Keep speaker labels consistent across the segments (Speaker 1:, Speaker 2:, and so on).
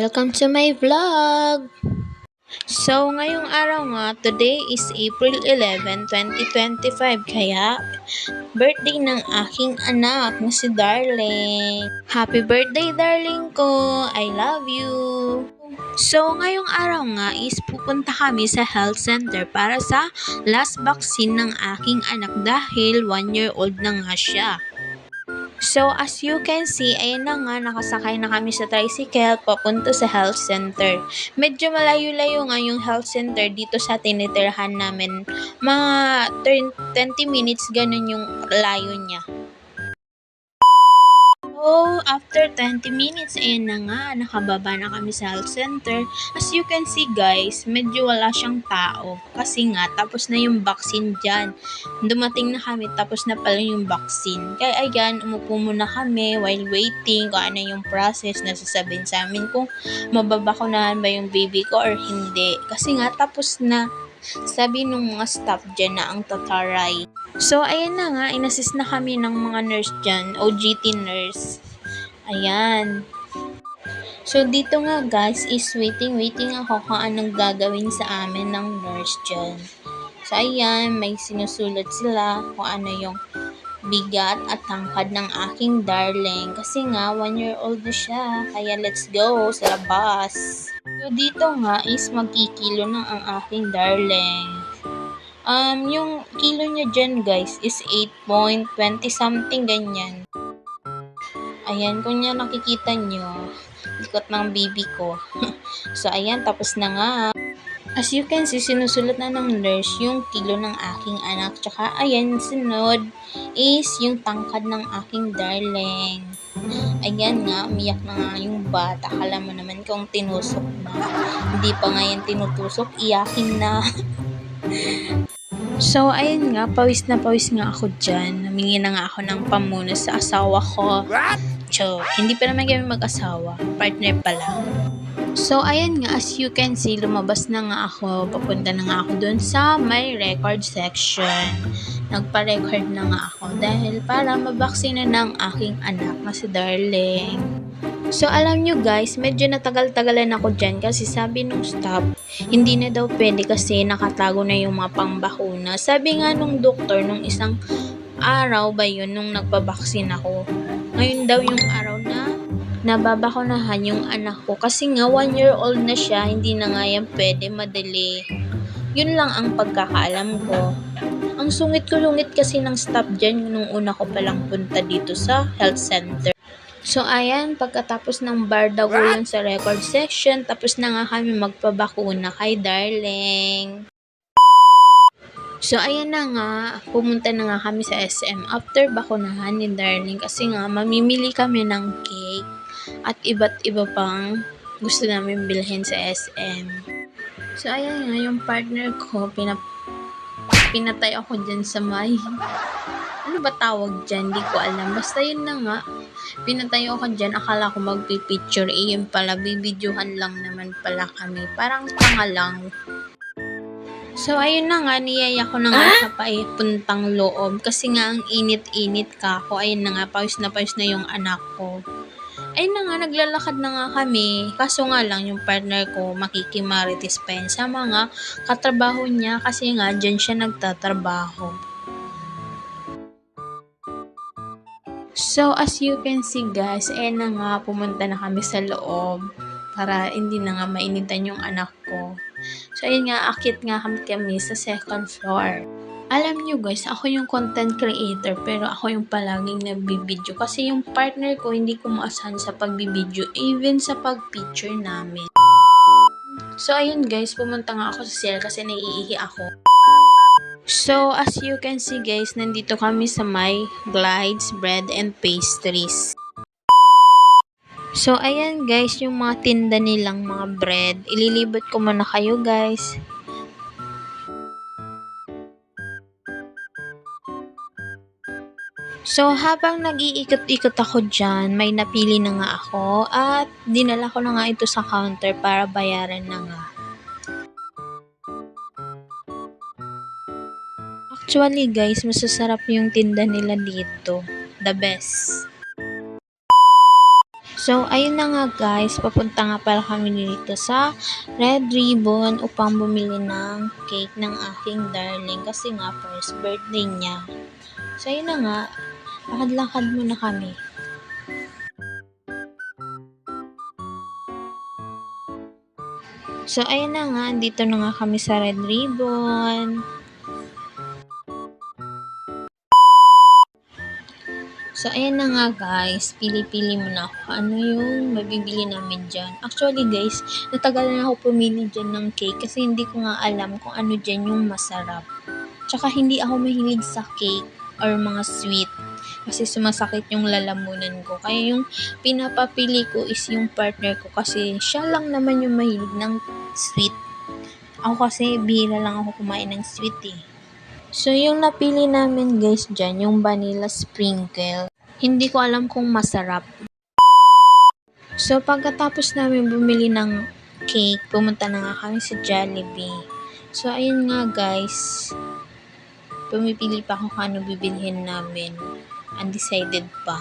Speaker 1: Welcome to my vlog! So, ngayong araw nga, today is April 11, 2025, kaya birthday ng aking anak na si Darling. Happy birthday, darling ko! I love you! So, ngayong araw nga is pupunta kami sa health center para sa last vaccine ng aking anak dahil 1-year-old na nga siya. So, as you can see, ayan na nga, nakasakay na kami sa tricycle papunta sa health center. Medyo malayo-layo nga yung health center dito sa tinitirhan namin. Mga 20 minutes, ganun yung layo niya. So, after 20 minutes, ayan na nga, nakababa na kami sa health center. As you can see guys, medyo wala siyang tao. Kasi nga, tapos na yung vaccine dyan. Dumating na kami, tapos na pala yung vaccine. Kaya ayan, umupo muna kami while waiting kung ano yung process na sasabihin sa amin kung mababakunahan ba yung baby ko or hindi. Kasi nga, tapos na. Sabi nung mga staff dyan na ang tataray. So, ayan na nga, inassist na kami ng mga nurse dyan, OGT nurse. Ayan. So, dito nga guys, is waiting ako kung anong gagawin sa amin ng nurse dyan. So, ayan, may sinusulat sila kung ano yung bigat at tangkad ng aking darling. Kasi nga, 1-year-old na siya. Kaya, let's go sa labas. So, dito nga is magkikilo na ang aking darling. Yung kilo niya dyan guys is 8.20 something ganyan. Ayan, kung niya nakikita nyo, ikot ng baby ko. So, ayan, tapos na nga. As you can see, sinusulat na ng nurse yung kilo ng aking anak. Tsaka, ayan, sunod is yung tangkad ng aking darling. Ayan nga, umiyak na nga yung bata. Akala mo naman kung tinusok na. Hindi pa nga yan tinutusok, iyakin na. So, ayun nga, pawis na pawis nga ako dyan. Namingi na nga ako ng pamuno sa asawa ko. Joke, hindi pa naman kami mag-asawa. Partner pa lang. So, ayan nga, as you can see, lumabas na nga ako. Papunta na nga ako dun sa my record section. Nagpa-record na nga ako dahil para mabaksina ng aking anak na si Darling. So, alam nyo guys, medyo natagal-tagalan ako dyan kasi sabi nung staff, hindi na daw pwede kasi nakatago na yung mga pangbakuna. Sabi nga nung doktor, nung isang araw ba yun, nung nagpabaksin ako. Ngayon daw yung araw na nababakunahan yung anak ko. Kasi nga, 1-year-old na siya, hindi na nga yan pwede madali. Yun lang ang pagkakaalam ko. Ang sungit kasi ng staff dyan nung una ko palang punta dito sa health center. So, ayan, pagkatapos ng bardagulan sa record section, tapos na nga kami magpabakuna kay Darling. So, ayan na nga, pumunta na nga kami sa SM after bakunahan ni Darling kasi nga, mamimili kami ng cake at iba't iba pang gusto namin bilhin sa SM. So, ayan nga, yung partner ko, pinatay ako dyan sa may... Ano ba tawag dyan? Di ko alam. Basta yun na nga. Pinatay ako dyan. Akala ko magpipicture. Yun pala. Bibidyohan lang naman pala kami. Parang tanga lang. So, ayun na nga. Niyaya ko na nga sa puntang loob. Kasi nga, ang init-init ka ako. Ayun na nga. Pawis na yung anak ko. Ayun na nga. Naglalakad na nga kami. Kaso nga lang, yung partner ko, makikimarites pa yan sa mga katrabaho niya. Kasi nga, dyan siya nagtatrabaho. So, as you can see guys, na nga, pumunta na kami sa loob para hindi na nga mainitan yung anak ko. So, ayun nga, akit nga kami sa second floor. Alam nyo guys, ako yung content creator pero ako yung palaging nagbibideo kasi yung partner ko hindi ko maasahan sa pagbibideo even sa pagpicture namin. So, ayun guys, pumunta nga ako sa CR kasi naiihi ako. So, as you can see guys, nandito kami sa my glides, bread, and pastries. So, ayan guys, yung mga tinda nilang mga bread. Ililibot ko muna kayo guys. So, habang nag-iikot-ikot ako dyan, may napili na nga ako at dinala ko na nga ito sa counter para bayaran na nga. Actually guys, masasarap yung tinda nila dito. The best. So, ayun na nga guys, papunta nga pala kami dito sa Red Ribbon upang bumili ng cake ng aking darling kasi nga first birthday niya. So, ayun na nga, lakad-lakad muna kami. So, ayun na nga, dito na nga kami sa Red Ribbon. So, ayan na nga guys, pili-pili muna ako ano yung mabibili namin dyan. Actually guys, natagal na ako pumili dyan ng cake kasi hindi ko nga alam kung ano dyan yung masarap. Tsaka hindi ako mahilig sa cake or mga sweet kasi sumasakit yung lalamunan ko. Kaya yung pinapapili ko is yung partner ko kasi siya lang naman yung mahilig ng sweet. Ako kasi bihira lang ako kumain ng sweet eh. So, yung napili namin guys dyan, yung vanilla sprinkle. Hindi ko alam kung masarap. So, pagkatapos namin bumili ng cake, pumunta na nga kami sa Jollibee. So, ayun nga guys, pumipili pa ako kung ano bibilhin namin. Undecided pa.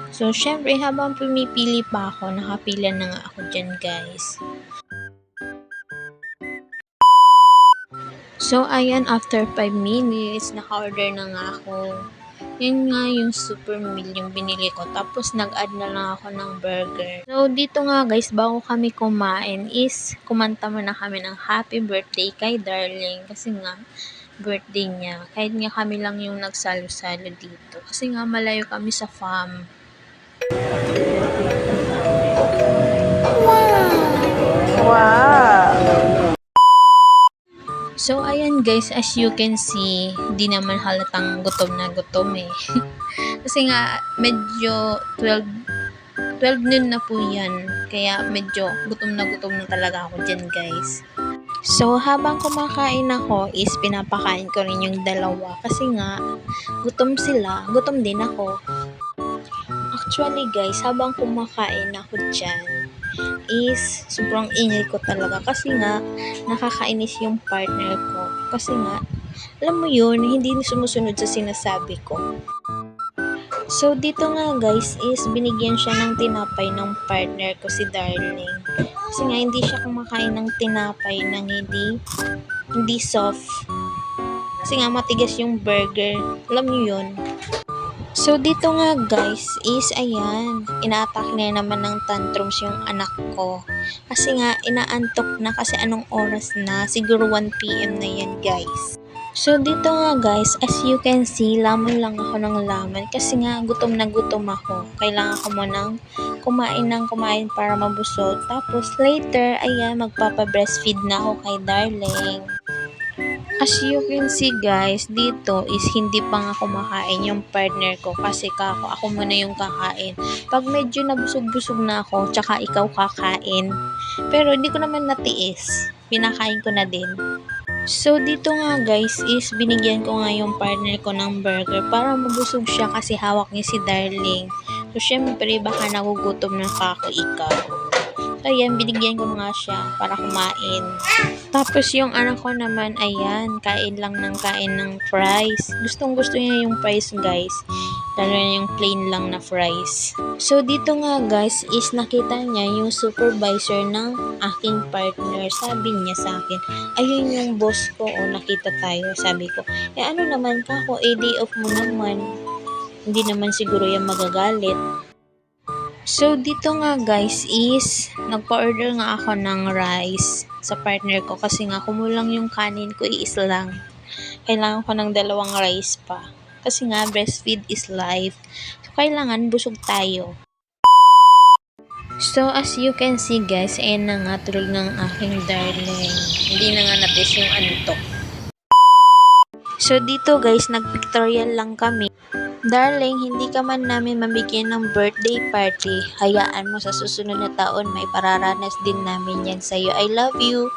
Speaker 1: So, syempre, habang pumipili pa ako, nakapila na nga ako dyan guys. So, ayan, after 5 minutes, naka-order na nga ako. Yun nga yung super meal yung binili ko. Tapos, nag-add na lang ako ng burger. So, dito nga guys, bago kami kumain is, kumanta muna kami ng happy birthday kay darling. Kasi nga, birthday niya. Kahit nga kami lang yung nagsalo-salo dito. Kasi nga, malayo kami sa farm.
Speaker 2: Wow!
Speaker 1: So, ayan guys, as you can see, di naman halatang gutom na gutom eh. Kasi nga, medyo 12 noon na po yan. Kaya medyo gutom na talaga ako dyan guys. So, habang kumakain ako is pinapakain ko rin yung dalawa. Kasi nga, gutom sila, gutom din ako. Actually guys, habang kumakain ako dyan, is sobrang ingay ko talaga kasi nga nakakainis yung partner ko kasi nga alam mo yun, hindi sumusunod sa sinasabi ko. So dito nga guys is binigyan siya ng tinapay ng partner ko si darling kasi nga hindi siya kumakain ng tinapay ng hindi soft kasi nga matigas yung burger, alam niyo yun. So, dito nga guys is, ayan, ina-attack na naman ng tantrums yung anak ko. Kasi nga, inaantok na kasi anong oras na, siguro 1 PM na yan guys. So, dito nga guys, as you can see, laman lang ako ng laman kasi nga gutom na gutom ako. Kailangan ko munang kumain para mabusog. Tapos later, ayan, magpapa-breastfeed na ako kay darling. As you can see guys, dito is hindi pa nga kumakain yung partner ko kasi ako muna yung kakain. Pag medyo nabusog-busog na ako, tsaka ikaw kakain. Pero hindi ko naman natiis. Pinakain ko na din. So dito nga guys is binigyan ko nga yung partner ko ng burger para mabusog siya kasi hawak niya si darling. So syempre baka nagugutom na ako ikaw. So ayan, binigyan ko nga siya para kumain. Tapos yung anak ko naman, ayan, kain lang ng kain ng fries. Gustong gusto niya yung fries guys. Lalo na yung plain lang na fries. So dito nga guys is nakita niya yung supervisor ng aking partner. Sabi niya sa akin, ayun yung boss ko o nakita tayo. Sabi ko, ano naman ka ako, day off mo naman. Hindi naman siguro yung magagalit. So, dito nga guys is, nagpa-order nga ako ng rice sa partner ko kasi nga kumulang yung kanin ko lang. Kailangan ko ng 2 rice pa. Kasi nga, breastfeed is life. So, kailangan busog tayo. So, as you can see guys, ayan na nga tulog ng aking darling. Hindi na nga natis yung antok. So, dito guys, nag-pictorial lang kami. Darling, hindi ka man namin mabigyan ng birthday party. Hayaan mo sa susunod na taon, may pararanas din namin yan sa'yo. I love you.